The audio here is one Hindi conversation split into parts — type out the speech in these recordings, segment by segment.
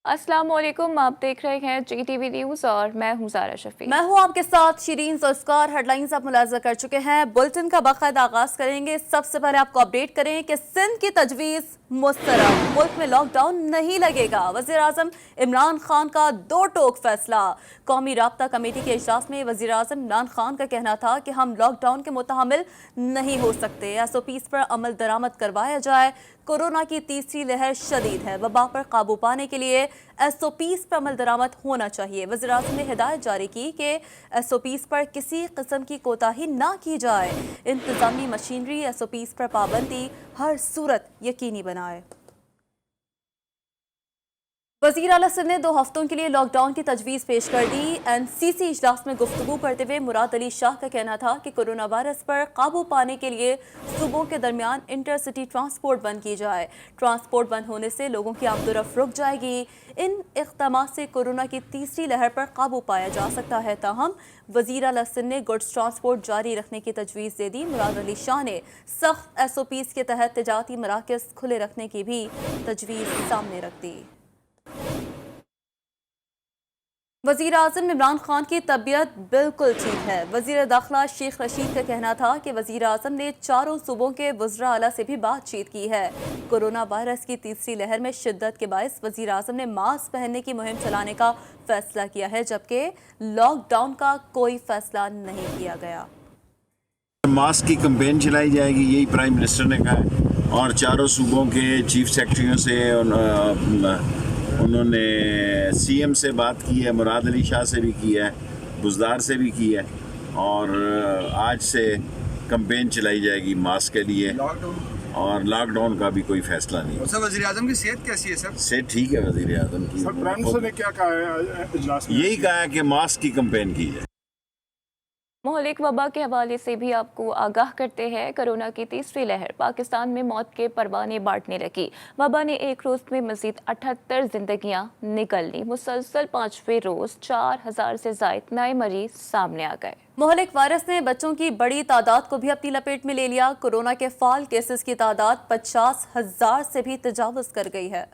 अस्सलाम वालेकुम, आप देख रहे हैं GTV न्यूज़ और मैं हूं ज़ारा शफी। मैं हूं आपके साथ शिरीन ज़ुल्फ़िकार। हेडलाइंस आप मुलाज़ा कर चुके हैं। बुलेटिन का बाकायदा आगाज़ करेंगे। सबसे पहले आपको अपडेट करें कि सिंध की तजवीज़ मुस्तरद, मुल्क में लॉकडाउन नहीं लगेगा। वज़ीर आज़म इमरान खान का दो टोक फैसला। कौमी राब्ता कमेटी के इजलास में वज़ीर आज़म इमरान खान का कहना था कि हम लॉकडाउन के मुतहम्मिल नहीं हो सकते। SOPs पर अमल दरामद करवाया जाए। कोरोना की तीसरी लहर शदीद है, वबा पर काबू पाने के लिए SOPs पर अमल दरामद होना चाहिए। वज़ीर आज़म ने हिदायत जारी की कि SOPs पर किसी किस्म की कोताही ना की जाए। इंतज़ामी मशीनरी SOPs पर पाबंदी हर सूरत यकीनी बनाए। वज़ीर आला सिंध ने 2 हफ्तों के लिए लॉकडाउन की तजवीज़ पेश कर दी। NCC इजलास में गुफ्तगू करते हुए मुराद अली शाह का कहना था कि कोरोना वायरस पर काबू पाने के लिए सूबों के दरमियान इंटरसिटी ट्रांसपोर्ट बंद की जाए। ट्रांसपोर्ट बंद होने से लोगों की आमदोरफ्त रुक जाएगी। इन इक़दामात से कोरोना की तीसरी लहर पर काबू पाया जा सकता है। ताहम वज़ीर आला सिंध ने गुड्स ट्रांसपोर्ट जारी रखने की तजवीज़ दे दी। मुराद अली शाह ने सख्त SOPs के तहत तिजारती मराकज़ खुले रखने की भी तजवीज़ सामने रख दी। वज़ीर आज़म इमरान खान की तबीयत बिल्कुल ठीक है। वज़ीर दाखिला शेख रशीद का कहना था कि वज़ीर आज़म ने 4 सूबों के वज़रा आला से भी बातचीत की है। कोरोना वायरस की तीसरी लहर में शिद्दत के बायस वज़ीर आज़म ने मास्क पहनने की मुहिम चलाने का फैसला किया है, जबकि लॉकडाउन का कोई फैसला नहीं किया गया। मास्क की कैंपेन चलाई जाएगी, यही प्राइम मिनिस्टर ने कहा है और 4 सूबों के चीफ सेक्रेटरियों से उन्होंने CM से बात की है, मुराद अली शाह से भी की है, बुज़दार से भी की है और आज से कैंपेन चलाई जाएगी मास्क के लिए। और लॉकडाउन का भी कोई फैसला नहीं। सर, वज़ीर आज़म की सेहत कैसी है सर? सेहत ठीक है वज़ीर आज़म की। सर, प्राइम मिनिस्टर ने क्या कहा है इजलास में? यही कहा है कि मास्क की कैंपेन की जाए। मोहलिक वबा के हवाले से भी आपको आगाह करते हैं। कोरोना की तीसरी लहर पाकिस्तान में मौत के परवाने बांटने लगी। वबा ने एक रोज में मजीद 78 जिंदगियां निकल ली। मुसलसल 5वें रोज 4000 से जायद नए मरीज सामने आ गए। मोहलिक वायरस ने बच्चों की बड़ी तादाद को भी अपनी लपेट में ले लिया। कोरोना के फाल केसेस की तादाद 50,000 से भी तजावुज कर गई है।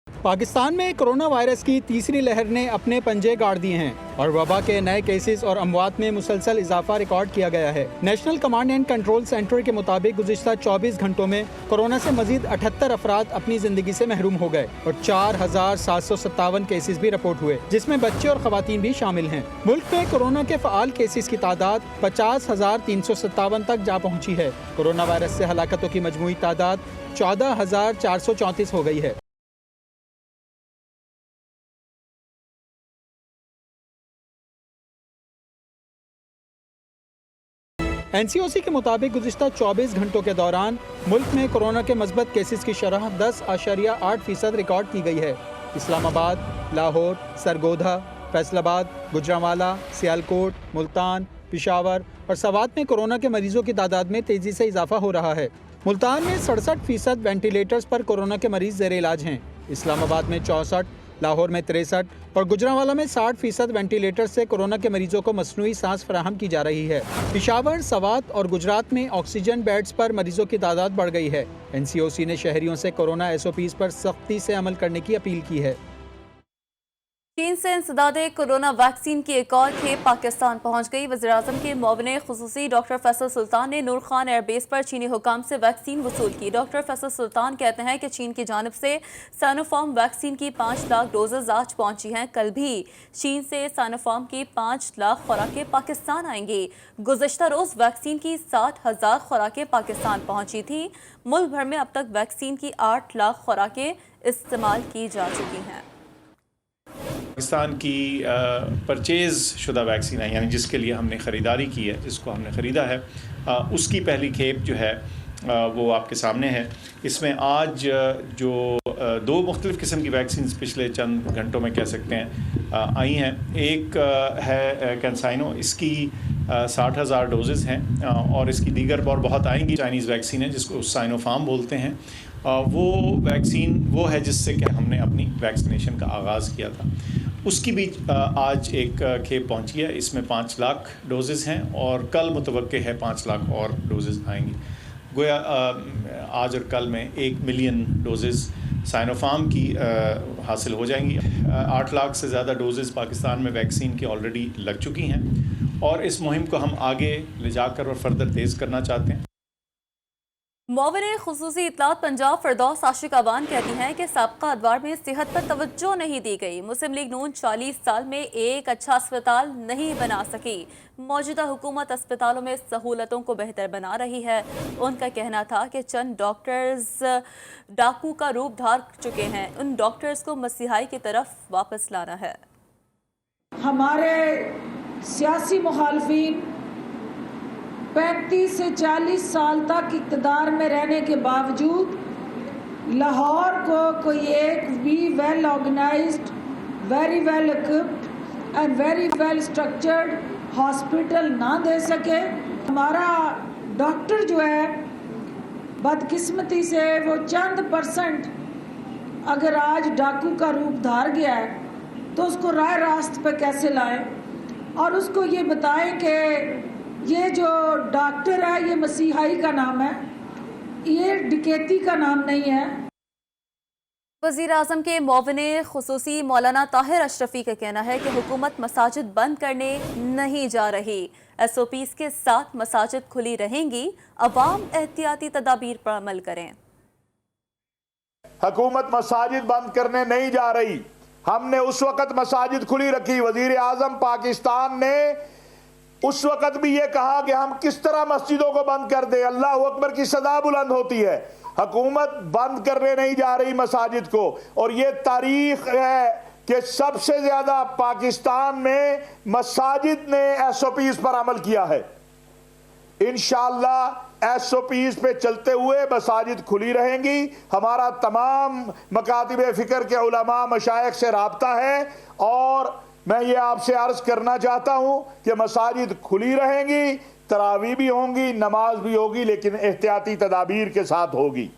पाकिस्तान में कोरोना वायरस की तीसरी लहर ने अपने पंजे गाड़ दिए हैं और वबा के नए केसेस और अमवात में मुसलसल इजाफा रिकॉर्ड किया गया है। National command and control centre के मुताबिक गुज़िश्ता 24 घंटों में कोरोना से मजीद 78 अफराद अपनी जिंदगी से महरूम हो गए और 4757 केसेस भी रिपोर्ट हुए, जिसमें बच्चे और खवातीन भी शामिल हैं। मुल्क में कोरोना के फ़ाल केसेस की तादाद 50,357 तक जा पहुँची है। कोरोना वायरस से हलाकतों की मजमूई तादाद 14,434 हो गई है। NCOC के मुताबिक गुज़िश्ता 24 घंटों के दौरान मुल्क में कोरोना के मस्बत केसेस की शरह 10.8% रिकॉर्ड की गई है। इस्लामाबाद, लाहौर, सरगोधा, फैसलाबाद, गुजरांवाला, सियालकोट, मुल्तान, पेशावर और सवात में कोरोना के मरीजों की तादाद में तेजी से इजाफा हो रहा है। मुल्तान में 67% वेंटिलेटर्स पर कोरोना के मरीज ज़ेर इलाज हैं। इस्लामाबाद में 64, लाहौर में 63 और गुजरांवाला में 60% वेंटिलेटर से कोरोना के मरीजों को मसनूई सांस फराहम की जा रही है। पेशावर, सवात और गुजरात में ऑक्सीजन बेड्स पर मरीजों की तादाद बढ़ गई है। NCOC ने शहरियों से कोरोना SOPs पर सख्ती से अमल करने की अपील की है। चीन से इंसदादे कोरोना वैक्सीन की एक और खेप पाकिस्तान पहुंच गई। वज़ीर आज़म के मुआविन खुसूसी डॉक्टर फैसल सुल्तान ने नूर खान एयरबेस पर चीनी हुकाम से वैक्सीन वसूल की। डॉक्टर फैसल सुल्तान कहते हैं कि चीन की जानिब से साइनोफार्म वैक्सीन की 5 लाख डोजेज आज पहुंची हैं। कल भी चीन से साइनोफार्म की 5 लाख खुराकें पाकिस्तान आएंगी। गुज़श्ता रोज़ वैक्सीन की 60,000 खुराकें पाकिस्तान पहुंची थी। मुल्क भर में अब तक वैक्सीन की 8 लाख खुराकें इस्तेमाल की जा चुकी हैं। पाकिस्तान की परचेज़ शुदा वैक्सीन है, यानी जिसके लिए हमने ख़रीदारी की है, जिसको हमने ख़रीदा है, उसकी पहली खेप जो है वो आपके सामने है। इसमें आज जो 2 मुख्तलिफ़ किस्म की वैक्सीन पिछले चंद घंटों में कह सकते हैं आई हैं। एक है कैंसाइनो, इसकी 60,000 डोजेज़ हैं और इसकी दीगर और बहुत आएंगी। चाइनीज़ वैक्सीन है जिसको साइनोफार्म बोलते हैं, वो वैक्सीन वो है जिससे कि हमने अपनी वैक्सीनेशन का आगाज़ किया था। उसकी भी आज एक खेप पहुंची है, इसमें 5 लाख डोजेज़ हैं और कल मुतवक्के है 5 लाख और डोजेज़ आएंगी। गोया आज और कल में 1 मिलियन डोजेज़ साइनोफार्म की हासिल हो जाएंगी। 8 लाख से ज़्यादा डोजेज़ पाकिस्तान में वैक्सीन की ऑलरेडी लग चुकी हैं और इस मुहिम को हम आगे ले जाकर और फर्दर तेज़ करना चाहते हैं। मुआविन खुसूसी इतलात पंजाब फरदौस आशिक अवान कहती हैं कि साबका अदवार में सेहत पर तवज्जो नहीं दी गई। मुस्लिम लीग नून 40 साल में एक अच्छा अस्पताल नहीं बना सकी। मौजूदा हुकूमत अस्पतालों में सहूलतों को बेहतर बना रही है। उनका कहना था कि चंद डॉक्टर्स डाकू का रूप धार चुके हैं, उन डॉक्टर्स को मसीहाई की तरफ वापस लाना है। हमारे सियासी मुखालफिन 35 से 40 साल तक इक़्तिदार में रहने के बावजूद लाहौर को कोई एक भी well organised, very well equipped and very well structured hospital ना दे सके। हमारा डॉक्टर जो है बदकिस्मती से वो चंद % अगर आज डाकू का रूप धार गया है तो उसको राह रास्त पे कैसे लाएं और उसको ये बताएं कि ये जो डॉक्टर है ये मसीहाई का नाम है, ये डकैती का नाम नहीं है। वज़ीर आज़म के मुआविन खुसूसी मौलाना ताहिर अशरफी का कहना है कि हुकूमत मसाजिद बंद करने नहीं जा रही। SOPs के साथ मसाजिद खुली रहेंगी, अवाम एहतियाती तदाबीर पर अमल करें। हुकूमत मसाजिद बंद करने नहीं जा रही, हमने उस वक़्त मसाजिद खुली रखी। वज़ीर आज़म पाकिस्तान ने उस वक़्त भी ये कहा कि हम किस तरह मस्जिदों को बंद कर दें, अल्लाह अकबर की सदा बुलंद होती है। हुकूमत बंद करने नहीं जा रही मसाजिद को, और ये तारीख है कि सबसे ज़्यादा पाकिस्तान में मसाजिद ने SOPs पर अमल किया है। इंशाअल्लाह SOPs पे चलते हुए मसाजिद खुली रहेंगी। हमारा तमाम मकातिब फ़िक्र के उलमा मशाइख से राब्ता है और मैं ये आपसे अर्ज करना चाहता हूँ कि मसाजिद खुली रहेंगी, तरावी भी होंगी, नमाज भी होगी, लेकिन एहतियाती तदाबीर के साथ होगी।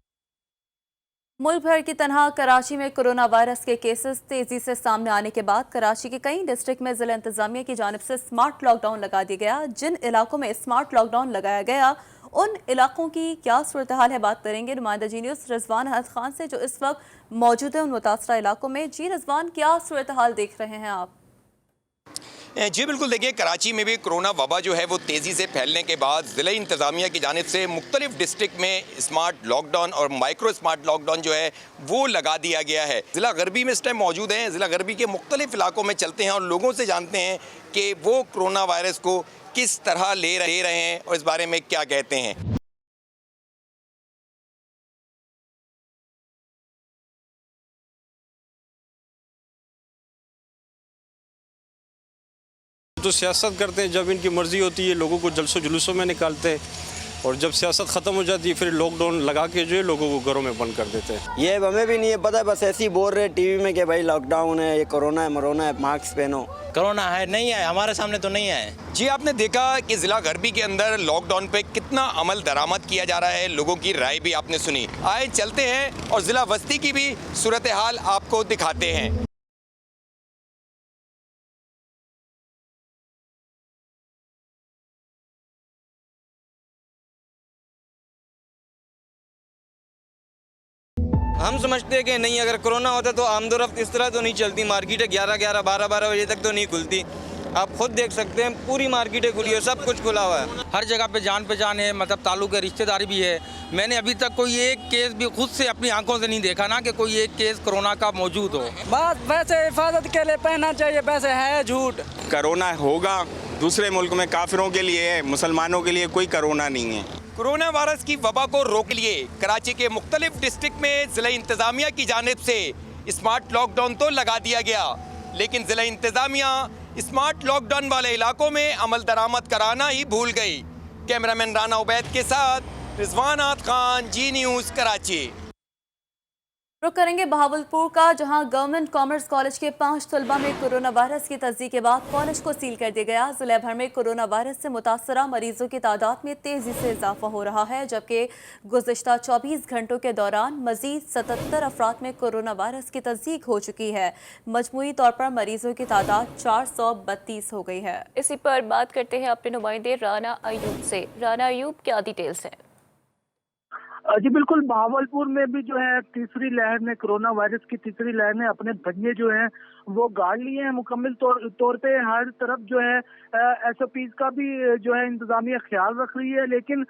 मुल्क भर की तनहा कराची में कोरोना वायरस के केसेस तेजी से सामने आने के बाद कराची के कई डिस्ट्रिक्ट में जिला इंतजामिया की जानिब से स्मार्ट लॉकडाउन लगा दिया गया। जिन इलाकों में स्मार्ट लॉकडाउन लगाया गया उन इलाकों की क्या सूरत हाल है, बात करेंगे नुमाइंदा जी न्यूज़ रिजवान अहद खान से जो इस वक्त मौजूद है उन मुतासरा इलाकों में। जी रिजवान, क्या सूरत हाल देख रहे हैं आप? जी बिल्कुल, देखिए कराची में भी कोरोना वबा जो है वो तेज़ी से फैलने के बाद ज़िला इंतज़ामिया की जानिब से मुख्तलिफ डिस्ट्रिक्ट में स्मार्ट लॉकडाउन और माइक्रो स्मार्ट लॉकडाउन जो है वो लगा दिया गया है। ज़िला गरबी में इस टाइम मौजूद हैं, ज़िला गरबी के मुख्तलिफ इलाकों में चलते हैं और लोगों से जानते हैं कि वो कोरोना वायरस को किस तरह ले रहे हैं और इस बारे में क्या कहते हैं। तो सियासत करते हैं, जब इनकी मर्ज़ी होती है लोगों को जलसों जुलूसों में निकालते हैं और जब सियासत ख़त्म हो जाती है फिर लॉकडाउन लगा के जो है लोगों को घरों में बंद कर देते हैं। ये हमें भी नहीं है पता, बस ऐसे ही बोल रहे टीवी में कि भाई लॉकडाउन है, ये कोरोना है, मरोना है, मास्क पहनो। कोरोना है नहीं है, हमारे सामने तो नहीं है। जी आपने देखा कि ज़िला गरबी के अंदर लॉकडाउन पे कितना अमल दरामद किया जा रहा है, लोगों की राय भी आपने सुनी। आए चलते हैं और ज़िला वस्ती की भी सूरत हाल आपको दिखाते हैं। हम समझते हैं कि नहीं, अगर कोरोना होता तो आमदोरफ्त इस तरह तो नहीं चलती, मार्केटें 11-11, 12-12 बजे तक तो नहीं खुलती। आप खुद देख सकते हैं पूरी मार्केटें खुली है, सब कुछ खुला हुआ है। हर जगह पे जान पहचान है, मतलब ताल्लुक है, रिश्तेदारी भी है। मैंने अभी तक कोई एक केस भी खुद से अपनी आंखों से नहीं देखा ना कि कोई एक केस कोरोना का मौजूद हो। बात वैसे हिफाजत के लिए पहनना चाहिए, वैसे है झूठ। कोरोना होगा दूसरे मुल्क में काफिरों के लिए है, मुसलमानों के लिए कोई कोरोना नहीं है। कोरोना वायरस की वबा को रोक लिए कराची के मुख्तलिफ डिस्ट्रिक्ट में ज़िला इंतज़ामिया की जानिब से स्मार्ट लॉकडाउन तो लगा दिया गया, लेकिन ज़िला इंतज़ामिया स्मार्ट लॉकडाउन वाले इलाकों में अमल दरामद कराना ही भूल गई। कैमरामैन राना उबैद के साथ रिजवान अहद खान, जी न्यूज़, कराची। रुक करेंगे बहावलपुर का, जहां गवर्नमेंट कॉमर्स कॉलेज के 5 तलबा में कोरोना वायरस की तस्दीक के बाद कॉलेज को सील कर दिया गया। जिले भर में कोरोना वायरस से मुतासरा मरीजों की तादाद में तेजी से इजाफा हो रहा है, जबकि गुज़िश्ता 24 घंटों के दौरान मजीद 77 अफराद में कोरोना वायरस की तस्दीक हो चुकी है। मजमूई तौर पर मरीजों की तादाद 432 हो गई है। इसी पर बात करते हैं अपने नुमाइंदे राना अयूब से। राना अयूब, क्या डिटेल्स हैं? जी बिल्कुल, बहावलपुर में भी जो है तीसरी लहर ने, कोरोना वायरस की तीसरी लहर ने अपने भंजे जो है वो गाड़ लिए हैं। मुकम्मल तौर पे हर तरफ जो है SOPs का भी जो है इंतजामिया ख्याल रख रही है, लेकिन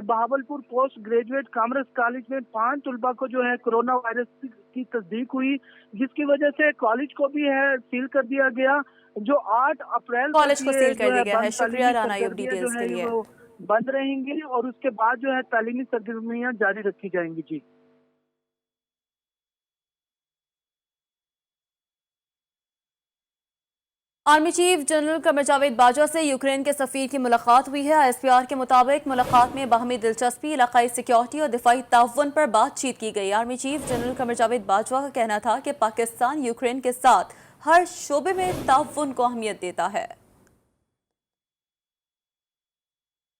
Bahawalpur post graduate commerce college में 5 तलबा को जो है कोरोना वायरस की तस्दीक हुई, जिसकी वजह से कॉलेज को भी है सील कर दिया गया। जो 8 अप्रैल कॉलेज को सील कर दिया गया है। शुक्रिया राना अयूब डिटेल्स के लिए। बंद रहेंगे और उसके बाद जो है तालीमी सरगर्मियां जारी रखी जाएंगी। जी, army chief general Qamar Javed Bajwa से यूक्रेन के सफीर की मुलाकात हुई है। ISPR के मुताबिक मुलाकात में बाहमी दिलचस्पी, इलाकाई सिक्योरिटी और दिफाई ताउन पर बातचीत की गई। Army chief general Qamar Javed Bajwa का कहना था कि पाकिस्तान यूक्रेन के साथ हर शोबे में ताउन को अहमियत देता है।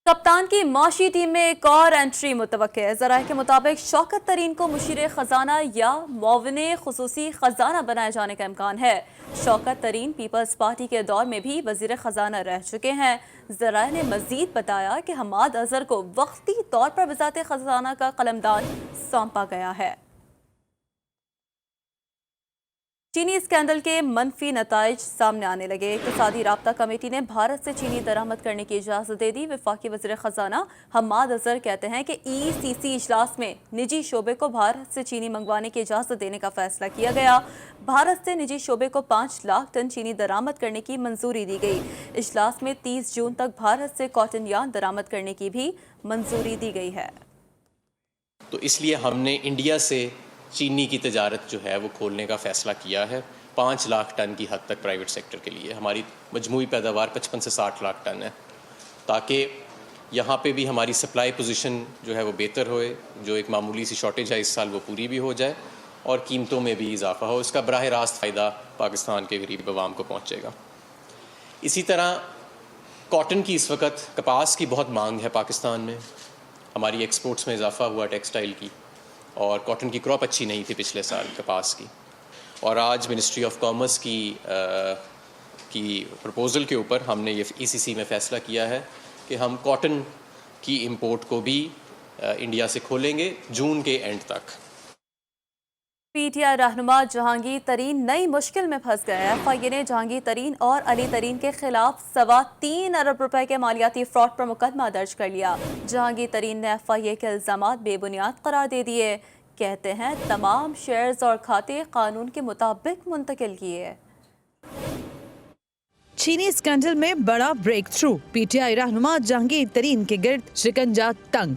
कप्तान की माशी टीम में एक और एंट्री मुतवक्के है। ज़राए के मुताबिक शौकत तरीन को मुशीर ख़जाना या मुआविन खुसूसी ख़जाना बनाए जाने का इम्कान है। शौकत तरीन पीपल्स पार्टी के दौर में भी वज़ीर ख़जाना रह चुके हैं। ज़राए ने मज़ीद बताया कि हमाद अज़हर को वक्ती तौर पर वज़ारत ख़जाना का कलमदान सौंपा गया है। चीनी स्कैंडल के मनफी नताइज सामने आने लगे। इक़्तिसादी राब्ता कमेटी ने भारत से चीनी दरामद करने की इजाज़त दे दी। वफाकी वज़ीर ख़जाना हमाद अज़हर कहते हैं कि ECC इजलास में निजी शोबे को भारत से चीनी मंगवाने की इजाज़त देने का फैसला किया गया। भारत से निजी शोबे को 5 लाख टन चीनी दरामद करने की मंजूरी दी गई। इजलास में 30 जून तक भारत से कॉटन यार्न दरामद करने की भी मंजूरी दी गई है। तो इसलिए हमने इंडिया से चीनी की तजारत जो है वो खोलने का फ़ैसला किया है 5 लाख टन की हद तक प्राइवेट सेक्टर के लिए। हमारी मजमूई पैदावार 55 से 60 लाख टन है, ताकि यहाँ पे भी हमारी सप्लाई पोजीशन जो है वो बेहतर होए। जो एक मामूली सी शॉर्टेज है इस साल वो पूरी भी हो जाए और कीमतों में भी इजाफा हो। इसका बराह रास्त फ़ायदा पाकिस्तान के गरीब अवाम को पहुँचेगा। इसी तरह कॉटन की इस वक्त, कपास की बहुत मांग है पाकिस्तान में। हमारी एक्सपोर्ट्स में इजाफा हुआ टेक्सटाइल की, और कॉटन की क्रॉप अच्छी नहीं थी पिछले साल कपास की। और आज मिनिस्ट्री ऑफ कॉमर्स की प्रपोज़ल के ऊपर हमने ये ECC में फ़ैसला किया है कि हम कॉटन की इंपोर्ट को भी इंडिया से खोलेंगे जून के एंड तक। PTI रहनुमा जहांगीर तरीन नई मुश्किल में फंस गया है। FIA ने जहांगीर तरीन और अली तरीन के खिलाफ 3.25 अरब रुपए के मालियाती फ्रॉड पर मुकदमा दर्ज कर लिया। जहांगीर तरीन ने FIA के इल्जामात बेबुनियाद करार दे दिए। कहते हैं तमाम शेयर्स और खाते कानून के मुताबिक मुंतकिल किए। चीनी स्कैंडल में बड़ा ब्रेक थ्रू, PTI रहनुमा जहांगीर तरीन के गिर्द शिकंजा तंग।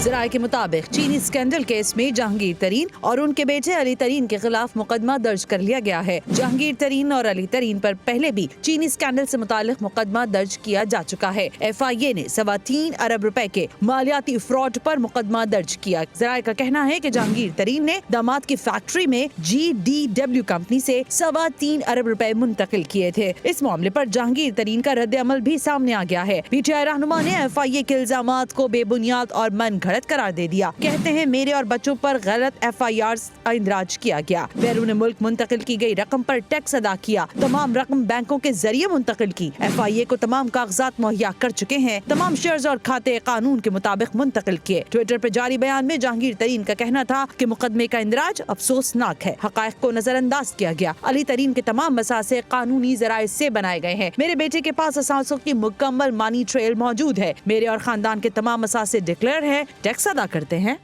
ज़राए के मुताबिक चीनी स्कैंडल केस में जहांगीर तरीन और उनके बेटे अली तरीन के खिलाफ मुकदमा दर्ज कर लिया गया है। जहांगीर तरीन और अली तरीन पर पहले भी चीनी स्कैंडल से मुतालिक मुकदमा दर्ज किया जा चुका है। FIA ने 3.25 अरब रुपए के मालियाती फ्रॉड पर मुकदमा दर्ज किया। ज़राए का कहना है कि जहांगीर तरीन ने दामाद की फैक्ट्री में GDW कंपनी से 3.25 अरब रुपए मुंतकिल किए थे। इस मामले पर जहांगीर तरीन का रद्द अमल भी सामने आ गया है। PTI रहनुमा ने FIA के इल्जामात को बेबुनियाद और मन गलत करार दे दिया। कहते हैं मेरे और बच्चों पर गलत FIRs इंदराज किया गया। बैरून मुल्क मुंतकिल की गई रकम पर टैक्स अदा किया। तमाम रकम बैंकों के जरिए मुंतकिल की। FIA को तमाम कागजात मुहैया कर चुके हैं। तमाम शेयर्स और खाते कानून के मुताबिक मुंतकिल किए। ट्विटर पर जारी बयान में जहांगीर तरीन का कहना था कि मुकदमे का इंदराज अफसोसनाक है। हकायक को नजरअंदाज किया गया। अली तरीन के तमाम मसासे कानूनी जराये से बनाए गए हैं। मेरे बेटे के पास असासों की मुकम्मल मानी ट्रेल मौजूद है। मेरे और खानदान के तमाम मसासे डिक्लेयर है, टैक्स अदा करते हैं।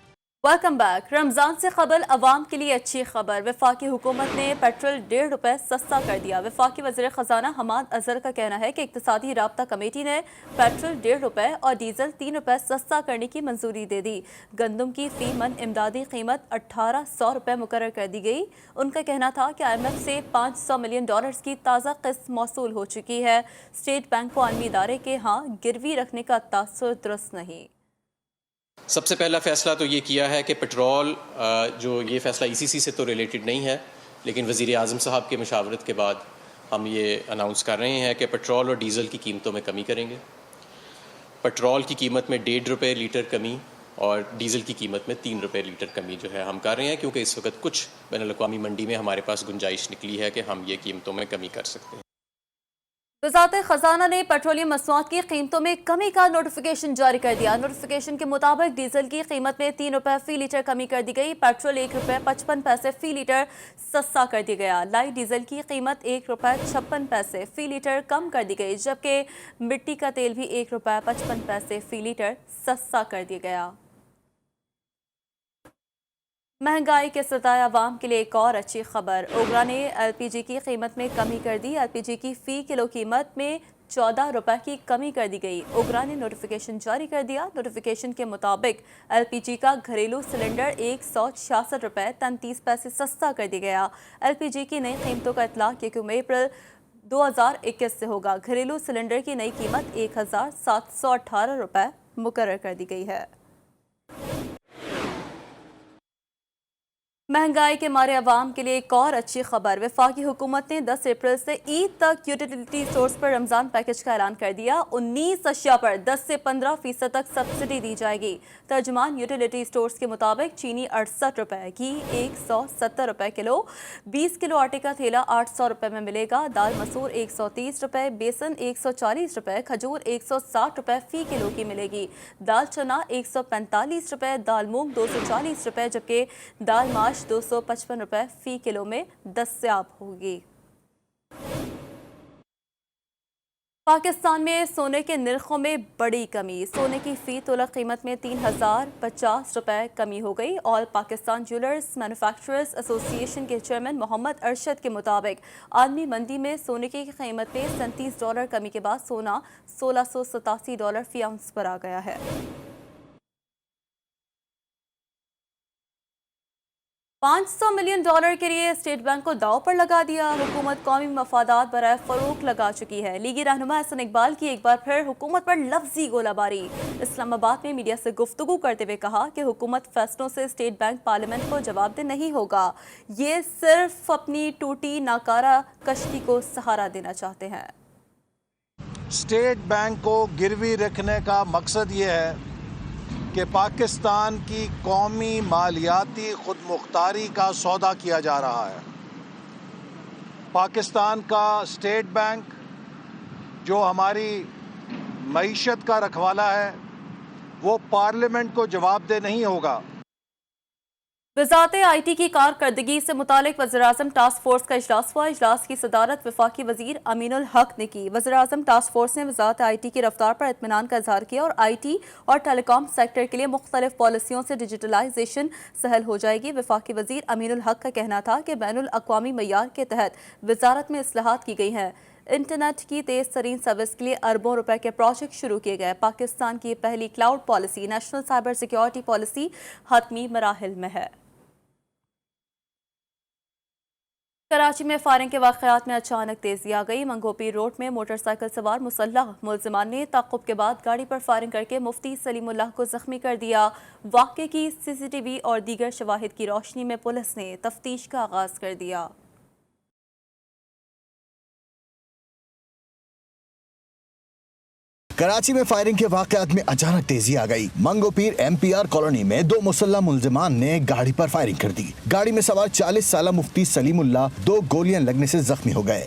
Welcome back. रमजान से कबल अवाम के लिए अच्छी खबर, वफाकी हुकूमत ने पेट्रोल ₹1.5 सस्ता कर दिया। वफाकी वज़ीर ख़जाना हमाद अजहर का कहना है कि इक़्तिसादी राब्ता कमेटी ने पेट्रोल ₹1.5 और डीजल ₹3 सस्ता करने की मंजूरी दे दी। गंदम की फी मन इमदादी कीमत ₹1800 मुकर्रर कर दी गई। उनका कहना था कि IMF से $500 मिलियन की ताज़ा किस्त मौसूल हो चुकी है। स्टेट बैंक को आलमी इदारे के यहाँ गिरवी रखने का तासुर दुरुस्त नहीं। सबसे पहला फ़ैसला तो ये किया है कि पेट्रोल जो ये फ़ैसला ECC से तो रिलेटेड नहीं है, लेकिन वज़ीर आज़म साहब के मशावरत के बाद हम ये अनाउंस कर रहे हैं कि पेट्रोल और डीज़ल की कीमतों में कमी करेंगे। पेट्रोल की कीमत में ₹1.5 लीटर कमी और डीज़ल की कीमत में ₹3 लीटर कमी जो है हम कर रहे हैं, क्योंकि इस वक्त कुछ बैनुल-अक़वामी मंडी में हमारे पास गुंजाइश निकली है कि हम ये कीमतों में कमी कर सकते हैं। वज़ारत ख़जाना ने पेट्रोलियम मसनूआत की कीमतों में कमी का नोटिफिकेशन जारी कर दिया। नोटिफिकेशन के मुताबिक डीजल की कीमत में ₹3 फी लीटर कमी कर दी गई। पेट्रोल ₹1.55 फी लीटर सस्ता कर दिया गया। लाइट डीजल की कीमत ₹1.56 फी लीटर कम कर दी गई, जबकि मिट्टी का तेल भी ₹1.55 फी लीटर सस्ता कर दिया गया। महंगाई के सताए अवाम के लिए एक और अच्छी खबर, ओगरा ने LPG की कीमत में कमी कर दी। LPG की फ़ी किलो कीमत में ₹14 की कमी कर दी गई। ओगरा ने नोटिफिकेशन जारी कर दिया। नोटिफिकेशन के मुताबिक LPG का घरेलू सिलेंडर ₹166.33 सस्ता कर दिया गया। LPG की नई कीमतों का इतलाक़ 1 अप्रैल 2021 से होगा। घरेलू सिलेंडर की नई कीमत ₹1718 मुकर्रर कर दी गई है। महंगाई के मारे अवाम के लिए एक और अच्छी खबर, वफाकी हुकूमत ने 10 अप्रैल से ईद तक यूटिलिटी स्टोर्स पर रमज़ान पैकेज का ऐलान कर दिया। 19 अशिया पर 10 से 15% तक सब्सिडी दी जाएगी। तर्जुमान यूटिलिटी स्टोर्स के मुताबिक चीनी ₹68, घी ₹170 किलो, 20 किलो आटे का थैला ₹800 में मिलेगा। दाल मसूर ₹130, बेसन ₹140, खजूर ₹160 फ़ी किलो की मिलेगी। दाल चना ₹145, दाल मूंग ₹240, जबकि दाल माश ₹255 फ़ी किलो में दस्तयाब होगी। पाकिस्तान में सोने के निर्खों में बड़ी कमी, सोने की फ़ी तोला कीमत में ₹3050 कमी हो गई। All Pakistan jewellers manufacturers association के चेयरमैन मोहम्मद अरशद के मुताबिक आलमी मंडी में सोने की कीमत में $37 कमी के बाद सोना $1687 फ़ी आउंस पर आ गया है। $500 मिलियन के लिए स्टेट बैंक को दाव पर लगा दिया। हुकूमत कौमी मफादात बराए फरोख लगा चुकी है। लीगी रहनुमा हसन इकबाल की एक बार फिर हुकूमत पर लफ्जी गोलाबारी। इस्लामाबाद में मीडिया से गुफ्तगू करते हुए कहा कि हुकूमत फैसलों से स्टेट बैंक पार्लियामेंट को जवाबदेह नहीं होगा, ये सिर्फ अपनी टूटी नाकारा कश्ती को सहारा देना चाहते हैं। स्टेट बैंक को गिरवी रखने का मकसद ये है कि पाकिस्तान की कौमी मालियाती खुदमुख्तारी का सौदा किया जा रहा है। पाकिस्तान का स्टेट बैंक जो हमारी मईशत का रखवाला है, वो पार्लियामेंट को जवाबदेह नहीं होगा। वज़ारत IT की कारकर्दगी से मुतालिक वज़ीर-ए-आज़म टास्क फोर्स का इजलास हुआ। इजलास की सदारत वफाकी वज़ीर अमीनुल हक ने की। वज़ीर-ए-आज़म टास्क फोर्स ने वज़ारत IT की रफ्तार पर इत्मीनान का इजहार किया और IT और टेलीकॉम सेक्टर के लिए मुख्तलिफ पॉलिसियों से डिजिटलाइजेशन सहल हो जाएगी। वफाकी वज़ीर अमीनुल हक का कहना था कि बैनुल अक़वामी मयार के तहत वज़ारत में इस्लाहात की गई हैं। इंटरनेट की तेज़ तरीन सर्विस के लिए अरबों रुपए के प्रोजेक्ट शुरू किए गए। पाकिस्तान की पहली cloud policy national cyber security policy हतमी मराहिल में है। कराची में फायरिंग के वाक़यात में अचानक तेजी आ गई। मंगोपीर रोड में मोटरसाइकिल सवार मुसल्लह मुल्ज़िमान ने ताक़ुब के बाद गाड़ी पर फायरिंग करके मुफ्ती सलीमुल्लाह को जख्मी कर दिया। वाक़े की CCTV और दीगर शवाहिद की रोशनी में पुलिस ने तफ्तीश का आगाज़ कर दिया। कराची में फायरिंग के वाकयात में अचानक तेजी आ गई। मंगोपीर MPR कॉलोनी में 2 मुसल्लह मुल्जिमान ने गाड़ी पर फायरिंग कर दी। गाड़ी में सवार 40 साला मुफ्ती सलीमुल्लाह 2 गोलियां लगने से जख्मी हो गए।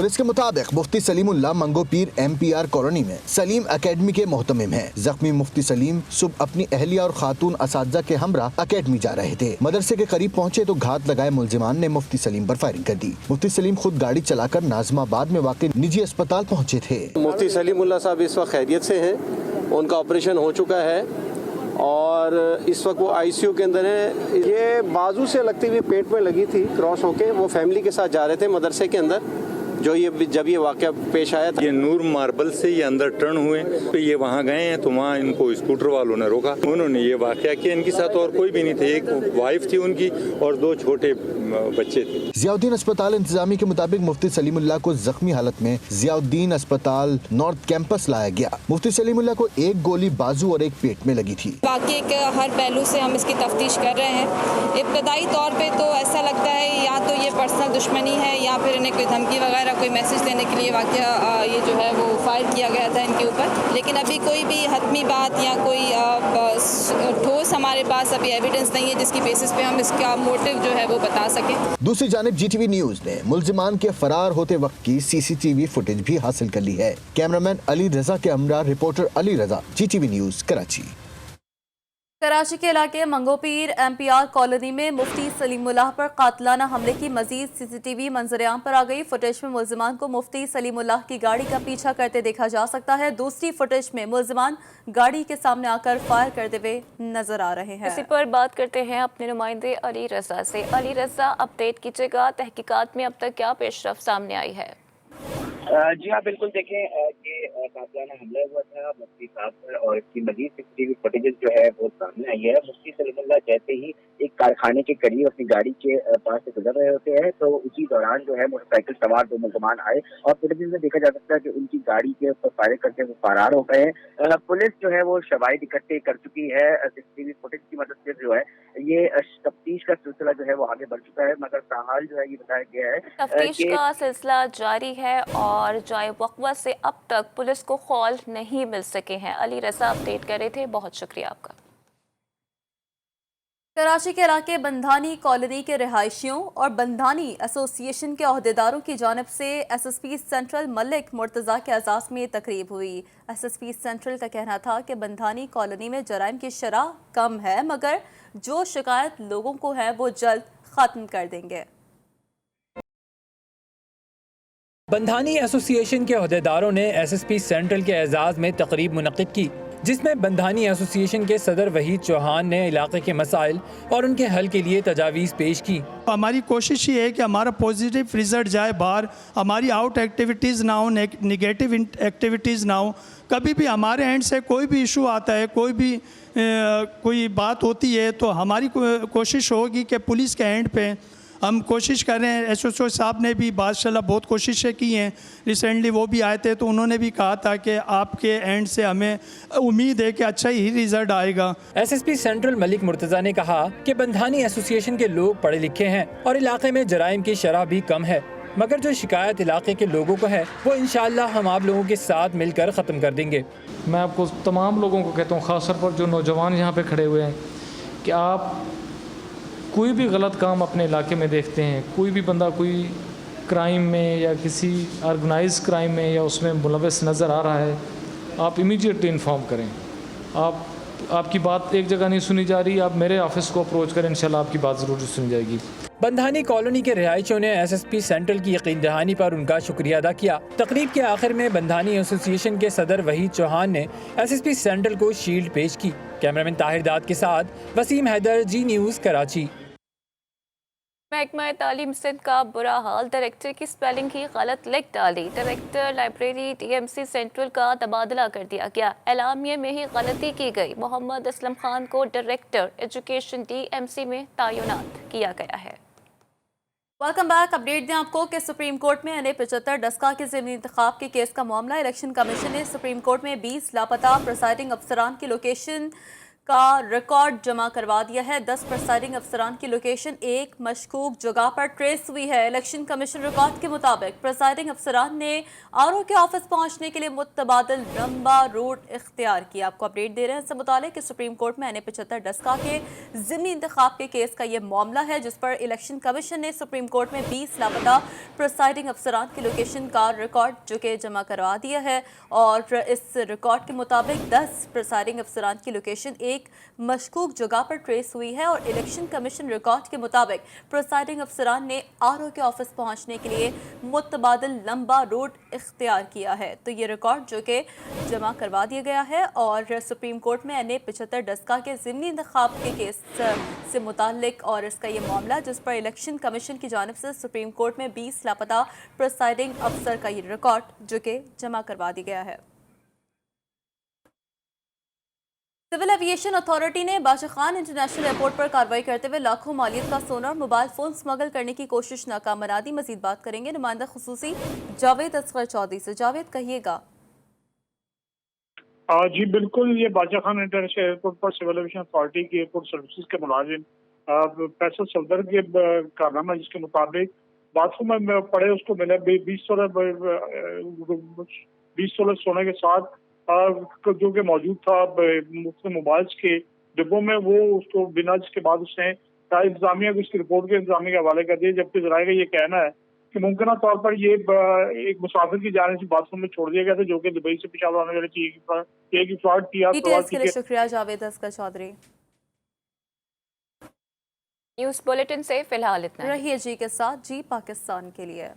पुलिस के मुताबिक मुफ्ती सलीमुल्लाह मंगोपीर MPR कॉलोनी में सलीम एकेडमी के मोहतमिम हैं। जख्मी मुफ्ती सलीम सुबह अपनी अहलिया और खातून असातिज़ा के हमरा एकेडमी जा रहे थे। मदरसे के करीब पहुंचे तो घात लगाए मुलजिमान ने मुफ्ती सलीम पर फायरिंग कर दी। मुफ्ती सलीम खुद गाड़ी चलाकर नाज़िमाबाद में वाक़ निजी अस्पताल पहुंचे थे। मुफ्ती सलीमुल्लाह साहब इस वक्त खैरियत से हैं, उनका ऑपरेशन हो चुका है और इस वक्त वो ICU के अंदर है। ये बाजू से लगती हुई पेट में लगी थी, क्रॉस होके वो फैमिली के साथ जा रहे थे मदरसे के अंदर। जो जब ये वाक़या पेश आया था, ये नूर मार्बल से ये अंदर टर्न हुए तो ये वहाँ गए हैं तो वहाँ इनको स्कूटर वालों ने रोका। उन्होंने ये वाक़या किया। इनके साथ और कोई भी नहीं थे, एक वाइफ थी उनकी और 2 छोटे बच्चे थे। जियाउद्दीन अस्पताल इंतजामी के मुताबिक मुफ्ती सलीमुल्लाह को जख्मी हालत में जियाउद्दीन अस्पताल नॉर्थ कैंपस लाया गया। मुफ्ती सलीमुल्लाह को एक गोली बाजू और एक पेट में लगी थी। वाक़ये के हर पहलू से हम इसकी तफ्तीश कर रहे हैं। इब्तदाई तौर पे तो ऐसा लगता है या तो ये पर्सनल दुश्मनी है या फिर इन्हें कोई धमकी वगैरह कोई मैसेज देने के लिए वाक़या ये जो है वो फायर किया गया था इनके ऊपर। लेकिन अभी कोई भी हतमी बात या कोई ठोस हमारे पास अभी एविडेंस नहीं है जिसकी बेसिस पे हम इसका मोटिव जो है वो बता सकें। दूसरी जानिब GTV न्यूज ने मुलजिमान के फरार होते वक्त की CCTV फुटेज भी हासिल कर ली है। कैमरामैन अली रजा के हमरा रिपोर्टर अली रजा, GTV न्यूज कराची। कराची के इलाके मंगोपीर MPR कॉलोनी में मुफ्ती सलीमुल्लाह पर कातलाना हमले की मजीद CCTV मंजरेआम पर आ गई। फुटेज में मुलजिमान को मुफ्ती सलीमुल्लाह की गाड़ी का पीछा करते देखा जा सकता है। दूसरी फुटेज में मुलजिमान गाड़ी के सामने आकर फायर करते हुए नजर आ रहे हैं। इसी पर बात करते हैं अपने नुमाइंदे अली रजा से। अली रजा, अपडेट कीजिएगा, तहकीकात में अब तक क्या पेशरफ सामने आई है? जी हाँ, बिल्कुल देखें, ये कातिलाना हमला हुआ था मुफ्ती साहब पर और इसकी मजीद CCTV फुटेजेस जो है वो सामने आई है। मुफ्ती सलीमुल्लाह जैसे ही एक कारखाने के करीब अपनी गाड़ी के पास से गुजर रहे होते हैं तो उसी दौरान जो है मोटरसाइकिल सवार 2 मुलजमान आए और फुटेजेस में देखा जा सकता है कि उनकी गाड़ी के ऊपर फायर करके वो फरार हो गए हैं। पुलिस जो है वो शवाहिद इकट्ठे कर चुकी है। CCTV फुटेज की मदद से जो है ये तफ्तीश का सिलसिला जो है वो आगे बढ़ चुका है, मगर ताहाल जो है ये बताया गया है तफ्तीश का सिलसिला जारी है और जाए वक़्वा से अब तक पुलिस को खौल नहीं मिल सके हैं। अली रजा अपडेट कर रहे थे, बहुत शुक्रिया आपका। कराची के इलाके बंधानी कॉलोनी के रिहायशियों और बंधानी एसोसिएशन के अहदेदारों की जानिब से SSP सेंट्रल मलिक मुर्तज़ा के एजाज़ में तकरीब हुई। SSP सेंट्रल का कहना था कि बंधानी कॉलोनी में जराइम की शरह कम है, मगर जो शिकायत लोगों को है वो जल्द ख़त्म कर देंगे। बंधानी एसोसिएशन के अहदेदारों ने SSP सेंट्रल के एजाज़ में तकरीब मुनक़िद की, जिसमें बंधानी एसोसिएशन के सदर वहीद चौहान ने इलाके के मसाइल और उनके हल के लिए तजावीज़ पेश की। हमारी कोशिश ये है कि हमारा पॉजिटिव रिजल्ट जाए बाहर, हमारी आउट एक्टिविटीज़ ना हो, नेगेटिव एक्टिविटीज़ ना हो। कभी भी हमारे एंड से कोई भी इशू आता है, कोई बात होती है तो हमारी कोशिश होगी कि पुलिस के एंड पे हम कोशिश कर रहे हैं। SHO साहब ने भी माशाल्लाह बहुत कोशिशें की हैं। रिसेंटली वो भी आए थे तो उन्होंने भी कहा था कि आपके एंड से हमें उम्मीद है कि अच्छा ही रिजल्ट आएगा। SSP सेंट्रल मलिक मुर्तज़ा ने कहा कि बंधानी एसोसिएशन के लोग पढ़े लिखे हैं और इलाके में जराइम की शरह भी कम है, मगर जो शिकायत इलाके के लोगों को है वो इंशाअल्लाह हम आप लोगों के साथ मिलकर ख़त्म कर देंगे। मैं आपको तमाम लोगों को कहता हूँ, ख़ासतौर पर जो नौजवान यहाँ पे खड़े हुए हैं, कि आप कोई भी गलत काम अपने इलाके में देखते हैं, कोई भी बंदा कोई क्राइम में या किसी ऑर्गेनाइज क्राइम में या उसमें मुलव्वस नज़र आ रहा है, आप इमीडिएटली इन्फॉर्म करें। आपकी बात एक जगह नहीं सुनी जा रही, आप मेरे ऑफिस को अप्रोच करें, इंशाल्लाह आपकी बात ज़रूर सुनी जाएगी। बंधानी कॉलोनी के रिहायशियों ने SSP सेंट्रल की यकीन दहानी पर उनका शुक्रिया अदा किया। तकरीब के आखिर में बंधानी एसोसिएशन के सदर वहीद चौहान ने SSP सेंट्रल को शील्ड पेश की। कैमरामैन ताहिर दाद के साथ वसीम हैदर, G न्यूज़ कराची। महकमा तालीम सिंध का बुरा हाल, डायरेक्टर की स्पेलिंग ही गलत लिख डाली। डायरेक्टर लाइब्रेरी DMC सेंट्रल का तबादला कर दिया गया, एलामिया में ही गलती की गई। मोहम्मद असलम खान को डायरेक्टर एजुकेशन DMC में तैनात किया गया है। Welcome back. अपडेट दें आपको कि सुप्रीम कोर्ट में NA-75 डस्का के ज़िमनी इंतखाब के केस का मामला। इलेक्शन कमीशन ने सुप्रीम कोर्ट में 20 लापता प्रिसाइडिंग अफसरान की लोकेशन का रिकॉर्ड जमा करवा दिया है। 10 प्रिसाइडिंग अफसरान की लोकेशन एक मशकूक जगह पर ट्रेस हुई है। इलेक्शन कमीशन रिकॉर्ड के मुताबिक प्रिसाइडिंग अफसरान ने आरओ के ऑफिस पहुंचने के लिए मुतबादिल लंबा रूट इख्तियार किया। आपको अपडेट दे रहे हैं इससे मुतालिक कि सुप्रीम कोर्ट में NA-75 डस्का के ज़िमनी इंतखाब के केस का यह मामला है, जिस पर इलेक्शन कमीशन ने सुप्रीम कोर्ट में 20 लापता प्रिसाइडिंग अफसरान की लोकेशन का रिकॉर्ड जो कि जमा करवा दिया है। और इस रिकॉर्ड के मुताबिक 10 प्रिसाइडिंग अफसरान की लोकेशन एक मशकूक जगह पर ट्रेस हुई है और इलेक्शन कमीशन रिकॉर्ड के मुताबिक प्रिसाइडिंग अफसरान ने आरओ के ऑफिस पहुंचने के लिए मुतबादिल लंबा रूट इख्तियार किया है। तो ये रिकॉर्ड जो कि जमा करवा दिया गया है और सुप्रीम कोर्ट में NA-75 डस्का के ज़िमनी इंतखाब के केस से मुताल्लिक और इसका ये मामला, जिस पर इलेक्शन कमीशन की जानिब से सुप्रीम कोर्ट में 20 लापता प्रिसाइडिंग अफसर का ये रिकॉर्ड जो कि जमा करवा दिया गया है। सिविल एविएशन अथॉरिटी ने बादशाह खान इंटरनेशनल एयरपोर्ट पर कार्रवाई करते हुए लाखों मालियत का सोना और मोबाइल फोन स्मगल करने की कोशिश नाकाम बना दी। मजीद बात करेंगे नुमाइंदा खुसूसी जावेद असगर चौधरी से। जावेद, कहिएगा। जी बिल्कुल, ये बादशाह खान इंटरनेशनल एयरपोर्ट पर सिविल एविएशन अथॉरिटी की एयरपोर्ट सर्विसेज के मुलाजिम फैसल सफदर के कारनामा, जिसके मुताबिक बाथरूम में पड़े उसको मिले 20 तोला सोने के साथ जो कि मौजूद था मुख्तलिफ मोबाइल्स के डिब्बों में, वो उसको बिना, जिसके बाद उसने इंतजामिया को इसकी रिपोर्ट के इंतजामिया के हवाले कर दिया। जबकि जराये का ये कहना है कि मुमकिन तौर पर ये एक मुसाफिर की जाने से बाथरूम में छोड़ दिया गया था, जो कि दुबई से पेशावर आने वाले की फ्रॉड किया। डिटेल्स के लिए शुक्रिया जावेद असगर चौधरी। न्यूज़ बुलेटिन से फिलहाल इतना। रहिए जी के साथ, जी पाकिस्तान के लिए।